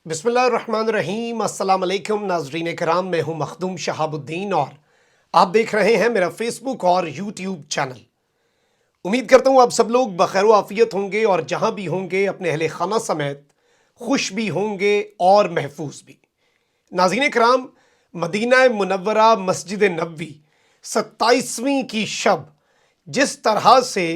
बिस्मिल्लाहिर्रहमानिर्रहीम। अस्सलाम वालेकुम नाज़रीन कराम, मैं हूं मखदूम शहाबुद्दीन और आप देख रहे हैं मेरा फेसबुक और यूट्यूब चैनल। उम्मीद करता हूं आप सब लोग बखैर व आफियत होंगे और जहां भी होंगे अपने अहले खाना समेत खुश भी होंगे और महफूज भी। नाज़रीन कराम, मदीना मुनव्वरा मस्जिद नबवी 27वीं की शब जिस तरह से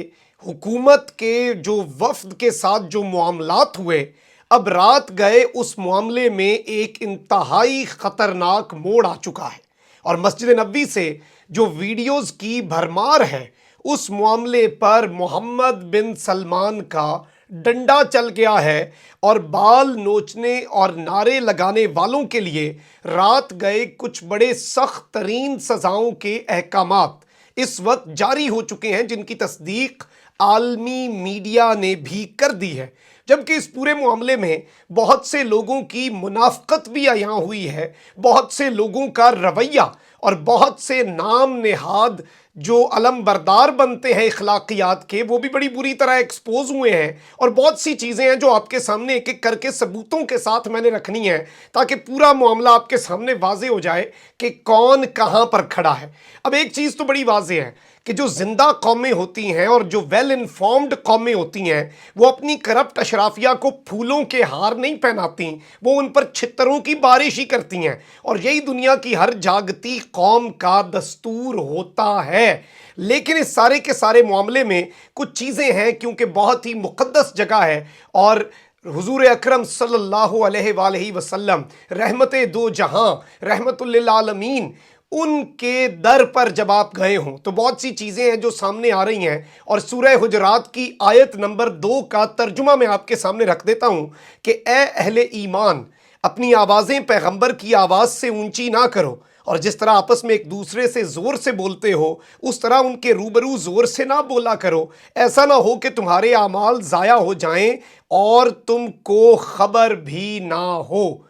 हुकूमत के जो वफ्द के साथ जो मामलात हुए, अब रात गए उस मामले में एक इंतहाई ख़तरनाक मोड़ आ चुका है और मस्जिद नबवी से जो वीडियोस की भरमार है उस मामले पर मोहम्मद बिन सलमान का डंडा चल गया है और बाल नोचने और नारे लगाने वालों के लिए रात गए कुछ बड़े सख्त तरीन सज़ाओं के अहकामात इस वक्त जारी हो चुके हैं, जिनकी तस्दीक आलमी मीडिया ने भी कर दी है। जबकि इस पूरे मामले में बहुत से लोगों की मुनाफ़क़त भी यहाँ हुई है, बहुत से लोगों का रवैया और बहुत से नाम नेहाद जो अलम बरदार बनते हैं इखलाकियात के, वो भी बड़ी बुरी तरह एक्सपोज हुए हैं। और बहुत सी चीज़ें हैं जो आपके सामने एक एक करके सबूतों के साथ मैंने रखनी है ताकि पूरा मामला आपके सामने वाज़े हो जाए कि कौन कहाँ पर खड़ा है। अब एक चीज़ तो बड़ी वाज़े है कि जो जिंदा कौमें होती हैं और जो वेल इन्फॉर्म्ड कौमें होती हैं वो अपनी करप्ट अशराफिया को फूलों के हार नहीं पहनाती, वो उन पर छित्तरों की बारिश ही करती हैं। और यही दुनिया की हर जागती कौम का दस्तूर होता है। लेकिन इस सारे के सारे मामले में कुछ चीज़ें हैं, क्योंकि बहुत ही मुक़द्दस जगह है और हुजूर अकरम सल्लल्लाहु अलैहि वसल्लम रहमते दो जहां रहमतुल लिल आलमीन उनके दर पर जब आप गए हों तो बहुत सी चीज़ें हैं जो सामने आ रही हैं। और सूरह हुजरात की आयत नंबर 2 का तर्जुमा मैं आपके सामने रख देता हूं कि ए अहले ईमान, अपनी आवाज़ें पैगंबर की आवाज़ से ऊंची ना करो और जिस तरह आपस में एक दूसरे से ज़ोर से बोलते हो उस तरह उनके रूबरू ज़ोर से ना बोला करो, ऐसा ना हो कि तुम्हारे आमाल ज़ाया हो जाएं और तुमको खबर भी ना हो।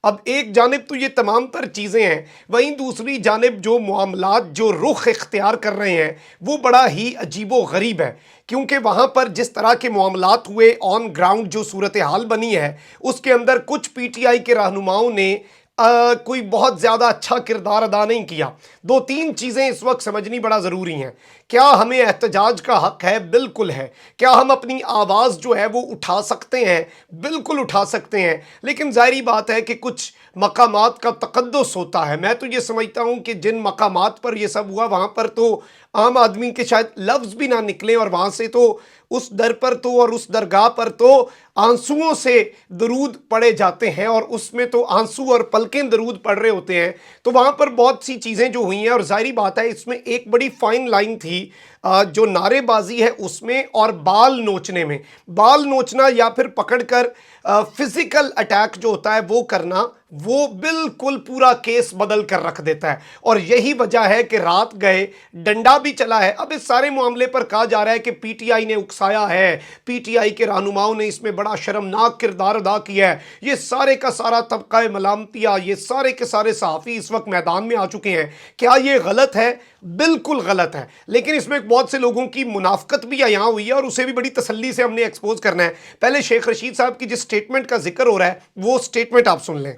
अब एक जानिब तो ये तमाम तर चीज़ें हैं, वहीं दूसरी जानिब जो मामलात जो रुख इख्तियार कर रहे हैं वो बड़ा ही अजीबो गरीब है। क्योंकि वहाँ पर जिस तरह के मामलात हुए, ऑन ग्राउंड जो सूरत हाल बनी है उसके अंदर कुछ पीटीआई के रहनुमाओं ने कोई बहुत ज़्यादा अच्छा किरदार अदा नहीं किया। दो तीन चीज़ें इस वक्त समझनी बड़ा ज़रूरी हैं। क्या हमें एहतजाज का हक़ है? बिल्कुल है। क्या हम अपनी आवाज़ जो है वो उठा सकते हैं? बिल्कुल उठा सकते हैं। लेकिन ज़ाहिरी बात है कि कुछ मकामात का तक़द्दुस होता है। मैं तो ये समझता हूँ कि जिन मकामात पर ये सब हुआ वहाँ पर तो आम आदमी के शायद लफ्ज़ भी ना निकलें और वहाँ से तो उस दर पर तो और उस दरगाह पर तो आंसुओं से दरूद पढ़े जाते हैं और उसमें तो आंसू और पलकें दरूद पढ़ रहे होते हैं। तो वहाँ पर बहुत सी चीज़ें जो हुई हैं और ज़ाहिरी बात है इसमें एक बड़ी फाइन लाइन थी जो नारेबाजी है उसमें और बाल नोचने में। बाल नोचना या फिर पकड़कर फिजिकल अटैक जो होता है वो करना, वो बिल्कुल पूरा केस बदल कर रख देता है। और यही वजह है कि रात गए डंडा भी चला है। अब इस सारे मामले पर कहा जा रहा है कि पीटीआई ने उकसाया है, पीटीआई के रहनुमाओं ने इसमें बड़ा शर्मनाक किरदार अदा किया है। ये सारे का सारा तबका मलामतिया, ये सारे के सारे सहाफ़ी इस वक्त मैदान में आ चुके हैं। क्या ये गलत है? बिल्कुल गलत है। लेकिन इसमें बहुत से लोगों की मुनाफ़क़त भी यहाँ हुई है और उसे भी बड़ी तसल्ली से हमने एक्सपोज करना है। पहले शेख रशीद साहब की जिस स्टेटमेंट का जिक्र हो रहा है वो स्टेटमेंट आप सुन लें।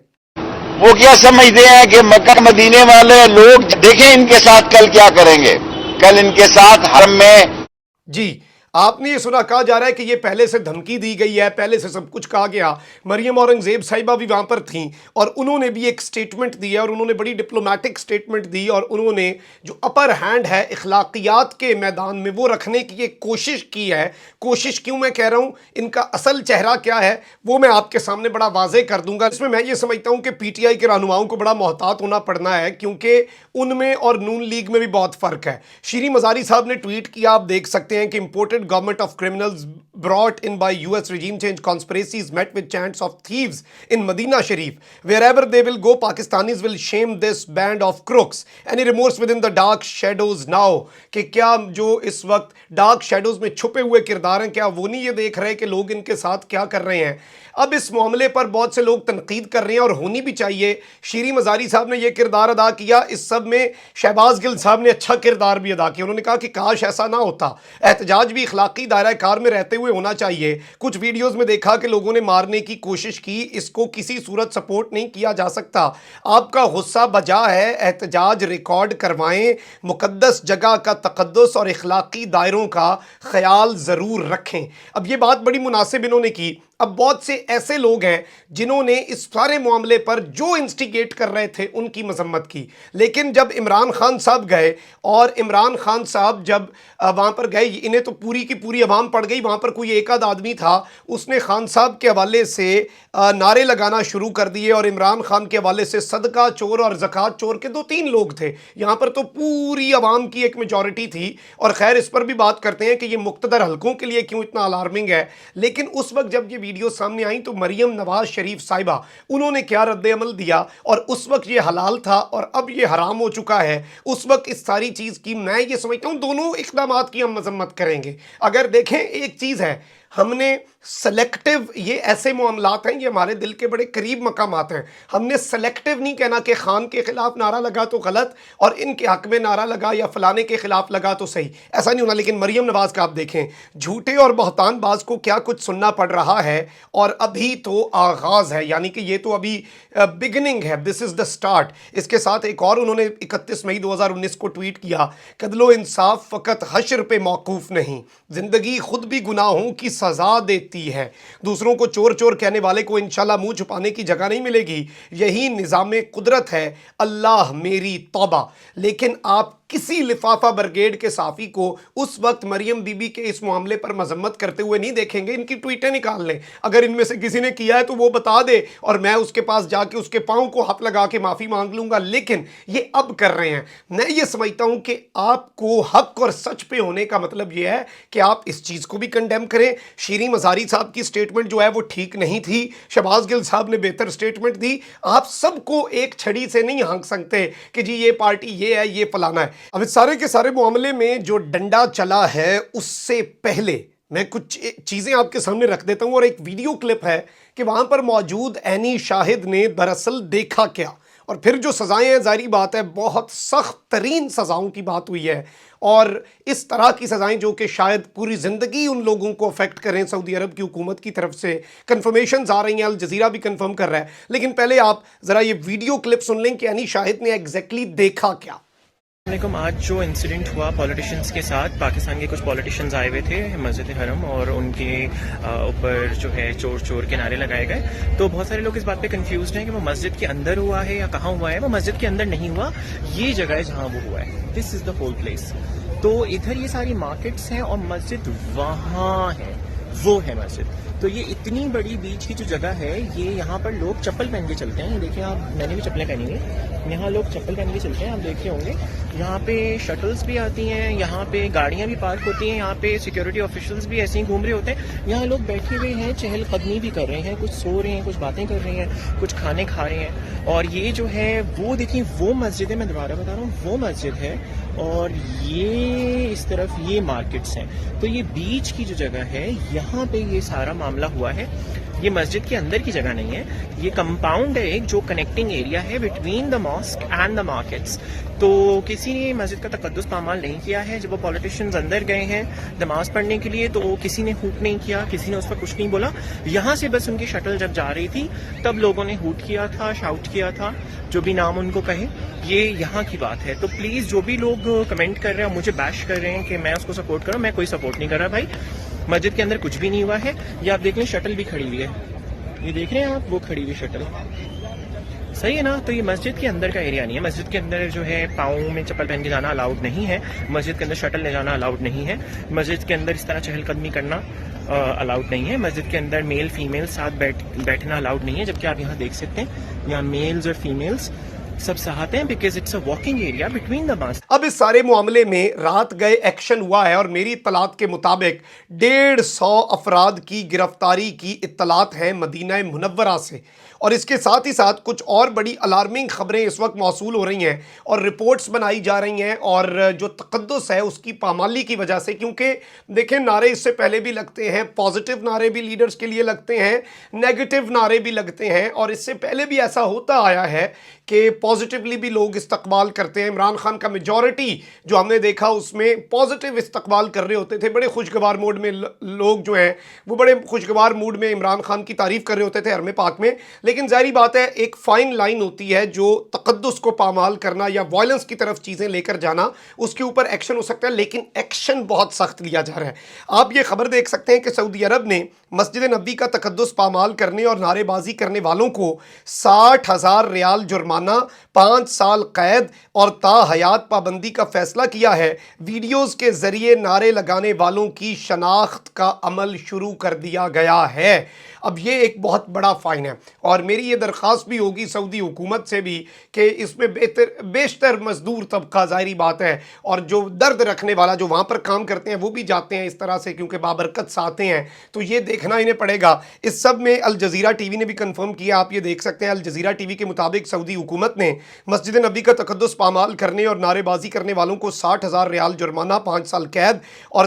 वो क्या समझते हैं कि मक्का मदीने वाले लोग, देखें इनके साथ कल क्या करेंगे। कल इनके साथ हरम में जी आपने ये सुना, कहा जा रहा है कि ये पहले से धमकी दी गई है, पहले से सब कुछ कहा गया। मरियम औरंगज़ेब साहिबा भी वहाँ पर थीं और उन्होंने भी एक स्टेटमेंट दी है और उन्होंने बड़ी डिप्लोमेटिक स्टेटमेंट दी और उन्होंने जो अपर हैंड है इखलाकियात के मैदान में वो रखने की एक कोशिश की है। कोशिश क्यों मैं कह रहा हूँ, इनका असल चेहरा क्या है वो मैं आपके सामने बड़ा वाज़े कर दूंगा। इसमें मैं ये समझता हूँ कि पीटीआई के रहनुमाओं को बड़ा मोहतात होना पड़ना है, क्योंकि उनमें और नून लीग में भी बहुत फ़र्क है। शीरी मज़ारी साहब ने ट्वीट किया, आप देख सकते हैं कि imported government of criminals brought in by US regime change conspiracies met with chants of thieves in Medina Sharif. Wherever they will go, Pakistanis will shame this band of crooks. Any remorse within the dark shadows now? कि क्या जो इस वक्त dark shadows में छुपे हुए किरदार हैं, क्या वो नहीं ये देख रहे कि लोग इनके साथ क्या कर रहे हैं? अब इस मामले पर बहुत से लोग तनकीद कर रहे हैं और होनी भी चाहिए। शीरी मज़ारी साहब ने यह किरदार अदा किया, इस सब में शहबाज गिल साहब ने अच्छा किरदार भी अदा किया। उन्होंने कहा कि काश ऐसा ना होता। एहतजाज भी اخلاقی دائرہ کار میں رہتے ہوئے ہونا چاہیے. کچھ ویڈیوز میں دیکھا کہ لوگوں نے مارنے کی کوشش کی, اس کو کسی صورت سپورٹ نہیں کیا جا سکتا. آپ کا غصہ بجا ہے, احتجاج ریکارڈ کروائیں, مقدس جگہ کا تقدس اور اخلاقی دائروں کا خیال ضرور رکھیں. اب یہ بات بڑی مناسب انہوں نے کی. اب بہت سے ایسے لوگ ہیں جنہوں نے اس سارے معاملے پر جو انسٹیگیٹ کر رہے تھے ان کی مذمت کی, لیکن جب عمران خان صاحب گئے اور عمران خان صاحب جب وہاں پر گئے, انہیں تو پوری کی پوری عوام پڑ گئی. وہاں پر کوئی ایک آدھ آدمی تھا, اس نے خان صاحب کے حوالے سے نعرے لگانا شروع کر دیے, اور عمران خان کے حوالے سے صدقہ چور اور زکوٰۃ چور کے 2-3 لوگ تھے. یہاں پر تو پوری عوام کی ایک میجورٹی تھی. اور خیر اس پر بھی بات کرتے ہیں کہ یہ مقتدر حلقوں کے لیے کیوں اتنا الارمنگ ہے. لیکن اس وقت جب یہ ویڈیو سامنے آئیں تو مریم نواز شریف صاحبہ انہوں نے کیا رد عمل دیا, اور اس وقت یہ حلال تھا اور اب یہ حرام ہو چکا ہے. اس وقت اس ساری چیز کی میں یہ سمجھتا ہوں دونوں اقدامات کی ہم مذمت کریں گے. اگر دیکھیں ایک چیز ہے, ہم نے سلیکٹیو, یہ ایسے معاملات ہیں, یہ ہمارے دل کے بڑے قریب مقامات ہیں. ہم نے سلیکٹیو نہیں کہنا کہ خان کے خلاف نعرہ لگا تو غلط اور ان کے حق میں نعرہ لگا یا فلانے کے خلاف لگا تو صحیح, ایسا نہیں ہونا. لیکن مریم نواز کا آپ دیکھیں, جھوٹے اور بہتان باز کو کیا کچھ سننا پڑ رہا ہے, اور ابھی تو آغاز ہے, یعنی کہ یہ تو ابھی بگننگ ہے, دس از دا سٹارٹ. اس کے ساتھ ایک اور انہوں نے 31 مئی 2019 کو ٹویٹ کیا, عدل و انصاف فقط حشر پہ موقوف نہیں, زندگی خود بھی گناہوں کی سزا دیتی ہے. دوسروں کو چور چور کہنے والے کو انشاءاللہ منہ چھپانے کی جگہ نہیں ملے گی. یہی نظام قدرت ہے, اللہ میری توبہ. لیکن آپ کسی لفافہ برگیڈ کے صحافی کو اس وقت مریم بی بی کے اس معاملے پر مذمت کرتے ہوئے نہیں دیکھیں گے. ان کی ٹویٹیں نکال لیں, اگر ان میں سے کسی نے کیا ہے تو وہ بتا دے اور میں اس کے پاس جا کے اس کے پاؤں کو ہاتھ لگا کے معافی مانگ لوں گا. لیکن یہ اب کر رہے ہیں. میں یہ سمجھتا ہوں کہ آپ کو حق اور سچ پہ ہونے کا مطلب یہ ہے کہ آپ اس چیز کو بھی کنڈیم کریں. شیریں مزاری صاحب کی سٹیٹمنٹ جو ہے وہ ٹھیک نہیں تھی, شہباز گل صاحب نے بہتر سٹیٹمنٹ دی. آپ سب کو ایک چھڑی سے نہیں ہانک سکتے کہ جی یہ پارٹی یہ ہے, یہ فلانا ہے. اب اس سارے کے سارے معاملے میں جو ڈنڈا چلا ہے اس سے پہلے میں کچھ چیزیں آپ کے سامنے رکھ دیتا ہوں, اور ایک ویڈیو کلپ ہے کہ وہاں پر موجود عینی شاہد نے دراصل دیکھا کیا, اور پھر جو سزائیں ہیں, ظاہری بات ہے بہت سخت ترین سزاؤں کی بات ہوئی ہے, اور اس طرح کی سزائیں جو کہ شاید پوری زندگی ان لوگوں کو افیکٹ کریں. سعودی عرب کی حکومت کی طرف سے کنفرمیشنز آ رہی ہیں, الجزیرہ بھی کنفرم کر رہا ہے. لیکن پہلے آپ ذرا یہ ویڈیو کلپ سن لیں کہ عینی شاہد نے ایگزیکٹلی دیکھا کیا. علیکم. آج جو انسیڈنٹ ہوا پولیٹیشینز کے ساتھ, پاکستان کے کچھ پولیٹیشینز آئے ہوئے تھے مسجد حرم اور ان کے اوپر جو ہے چور چور کے نعرے لگائے گئے, تو بہت سارے لوگ اس بات پہ کنفیوزڈ ہیں کہ وہ مسجد کے اندر ہوا ہے یا کہاں ہوا ہے. وہ مسجد کے اندر نہیں ہوا, یہ جگہ ہے جہاں وہ ہوا ہے. دس از دا ہول پلیس. تو ادھر یہ ساری مارکیٹس ہیں اور مسجد وہاں ہے, وہ ہے مسجد. تو یہ اتنی بڑی بیچ کی جو جگہ ہے, یہ یہاں پر لوگ چپل پہن کے چلتے ہیں. یہ دیکھیں آپ, میں نے بھی چپلیں پہنی ہوئی, یہاں لوگ چپل پہن کے چلتے ہیں, آپ دیکھے ہوں گے. یہاں پہ شٹلز بھی آتی ہیں, یہاں پہ گاڑیاں بھی پارک ہوتی ہیں, یہاں پہ سیکیورٹی آفیشلز بھی ایسے ہی گھوم رہے ہوتے ہیں. یہاں لوگ بیٹھے ہوئے ہیں, چہل قدمی بھی کر رہے ہیں, کچھ سو رہے ہیں, کچھ باتیں کر رہے ہیں, کچھ کھانے کھا رہے ہیں. اور یہ جو ہے وہ دیکھیں وہ مسجد ہے, میں دوبارہ بتا رہا ہوں وہ مسجد ہے, اور یہ اس طرف یہ مارکیٹس ہیں. تو یہ بیچ کی جو جگہ ہے یہاں پہ یہ سارا معاملہ ہوا ہے. یہ مسجد کے اندر کی جگہ نہیں ہے, یہ کمپاؤنڈ ہے ایک جو کنیکٹنگ ایریا ہے between the mosque and the markets. تو کسی نے مسجد کا تقدس پامال نہیں کیا ہے. جب وہ پولیٹیشینز اندر گئے ہیں نماز پڑھنے کے لیے تو کسی نے ہوٹ نہیں کیا, کسی نے اس پر کچھ نہیں بولا. یہاں سے بس ان کی شٹل جب جا رہی تھی تب لوگوں نے ہوٹ کیا تھا, شاؤٹ کیا تھا, جو بھی نام ان کو کہے. یہ یہاں کی بات ہے. تو پلیز جو بھی لوگ کمنٹ کر رہے ہیں, مجھے بیش کر رہے ہیں کہ میں اس کو سپورٹ کروں, میں کوئی سپورٹ نہیں کر رہا بھائی. مسجد کے اندر کچھ بھی نہیں ہوا ہے. یہ آپ دیکھ لیں شٹل بھی کھڑی ہوئی ہے, یہ دیکھ رہے ہیں آپ, وہ کھڑی ہوئی شٹل, صحیح ہے نا. تو یہ مسجد کے اندر کا ایریا نہیں ہے. مسجد کے اندر جو ہے پاؤں میں چپل پہن کے جانا الاؤڈ نہیں ہے. مسجد کے اندر شٹل لے جانا الاؤڈ نہیں ہے. مسجد کے اندر اس طرح چہل قدمی کرنا الاؤڈ نہیں ہے. مسجد کے اندر میل فیمیل ساتھ بیٹھنا الاؤڈ نہیں ہے. جبکہ آپ یہاں دیکھ سکتے ہیں یہاں میلز اور فیمیلز سب ساتھ ہیں, because it's a walking area between the mosque. اب اس سارے معاملے میں رات گئے ایکشن ہوا ہے, اور میری اطلاعات کے مطابق 150 افراد کی گرفتاری کی اطلاعات ہیں مدینہ منورہ سے. اور اس کے ساتھ ہی ساتھ کچھ اور بڑی الارمنگ خبریں اس وقت موصول ہو رہی ہیں اور رپورٹس بنائی جا رہی ہیں, اور جو تقدس ہے اس کی پامالی کی وجہ سے. کیونکہ دیکھیں نعرے اس سے پہلے بھی لگتے ہیں, پازیٹیو نعرے بھی لیڈرز کے لیے لگتے ہیں, نیگیٹو نعرے بھی لگتے ہیں, اور اس سے پہلے بھی ایسا ہوتا آیا ہے کہ पॉजिटिवली भी लोग इस्तकबाल करते हैं। इमरान खान का मेजॉरिटी जो हमने देखा उसमें पॉजिटिव इस्तकबाल कर रहे होते थे, बड़े खुशगवार मूड में लोग जो हैं वो बड़े खुशगवार मूड में इमरान खान की तारीफ़ कर रहे होते थे हरम पाक में। लेकिन ज़ाहिर बात है एक फ़ाइन लाइन होती है जो तक़द्दुस को पामाल करना या वायलेंस की तरफ चीज़ें लेकर जाना, उसके ऊपर एक्शन हो सकता है, लेकिन एक्शन बहुत सख्त लिया जा रहा है। आप ये खबर देख सकते हैं कि सऊदी अरब ने मस्जिद नबी का तक़द्दुस पामाल करने और नारेबाजी करने वालों को 60,000 रियाल जुर्माना, 5 साल कैद और ताहयात पाबंदी का फैसला किया है। वीडियोज़ के ज़रिए नारे लगाने वालों की शनाख्त का अमल शुरू कर दिया गया है। अब ये एक बहुत बड़ा फ़ाइन है और मेरी ये दरख्वास्त भी होगी सऊदी हुकूमत से भी कि इसमें बेशतर मज़दूर तबका ज़ाहिरी बात है और जो दर्द रखने वाला जो वहाँ पर काम करते हैं वो भी जाते हैं इस तरह से क्योंकि बाबरकत से आते हैं, तो ये देखना इन्हें पड़ेगा। इस सब में अल जज़ीरा टीवी ने भी कंफर्म किया, आप ये देख सकते हैं। अल जज़ीरा टीवी के मुताबिक सऊदी हुकूमत ने मस्जिद नबी का तक़द्दुस पामाल करने और नारेबाजी करने वालों को 60,000 रियाल जुर्माना, 5 साल कैद और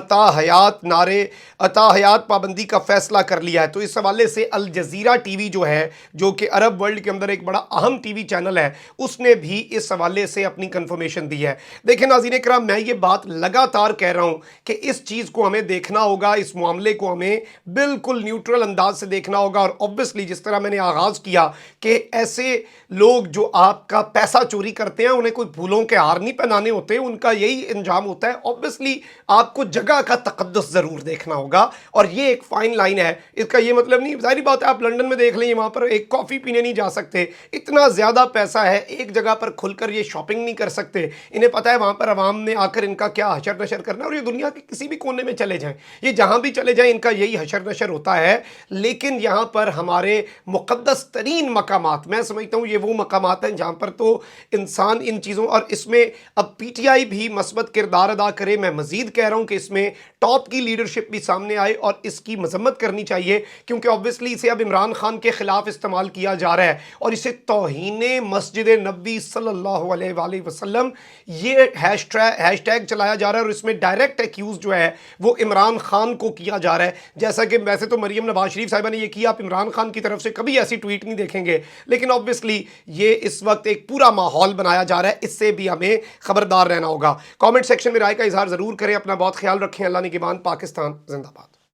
ताहयात पाबंदी का फ़ैसला कर लिया है। तो इस हवाले से अल जज़ीरा टीवी जो है, जो कि अरब वर्ल्ड के अंदर एक बड़ा अहम टीवी चैनल है, उसने भी इस हवाले से अपनी कंफर्मेशन दी है। देखिए नाज़रीन किराम, मैं ये बात लगातार कह रहा हूँ कि इस चीज़ को हमें देखना होगा, इस मामले को हमें बिल्कुल न्यूट्रल अंदाज से देखना होगा। और ऑब्वियसली जिस तरह मैंने आगाज़ किया कि ऐसे लोग जो आपका पैसा चोरी करते हैं उन्हें कोई फूलों के हार नहीं पहनाने होते, उनका यही अंजाम होता है। ऑब्वियसली आपको जगह का तक़द्दुस ज़रूर देखना होगा और ये एक फ़ाइन लाइन है। इसका ये मतलब नहीं, ज़ाहिर बात है आप लंदन में देख लें, वहाँ पर एक कॉफ़ी पीने नहीं जा सकते, इतना ज़्यादा पैसा है, एक जगह पर खुलकर ये शॉपिंग नहीं कर सकते। इन्हें पता है वहाँ पर आवाम ने आकर इनका क्या हशर नशर करना है और ये दुनिया के किसी भी कोने में चले जाएँ, ये जहाँ भी चले जाएँ इनका यही हशर नशर होता है। लेकिन यहाँ पर हमारे मुक़द्दस तरीन मकामात, मैं समझता हूँ ये वो मकामात हैं जहाँ पर तो इंसान इन चीज़ों, और इसमें अब पीटीआई भी मस्बत किरदार अदा करे। मैं मज़ीद कह रहा हूँ कि इसमें टॉप की लीडरशिप भी सामने आए और इसकी मजम्मत करनी चाहिए क्योंकि ऑब्वियसली इसे अब इमरान खान के ख़िलाफ़ इस्तेमाल किया जा रहा है और इसे तौहीने मस्जिद नबी सल्लल्लाहु अलैहि वसल्लम ये हैशटैग चलाया जा रहा है और इसमें डायरेक्ट एक्यूज़ जो है वो इमरान खान को किया जा रहा है। जैसा कि वैसे तो मरीम नवाज शरीफ साहिबा ने ये किया, आप इमरान खान की तरफ से कभी ऐसी ट्वीट नहीं देखेंगे, लेकिन ऑब्वियसली ये इस वक्त एक पूरा माहौल बनाया जा रहा है, इससे भी हमें खबरदार रहना होगा। कमेंट सेक्शन में राय का इजहार ज़रूर करें। अपना बहुत ख्याल रखें। अल्लाह निगहबान। पाकिस्तान जिंदाबाद।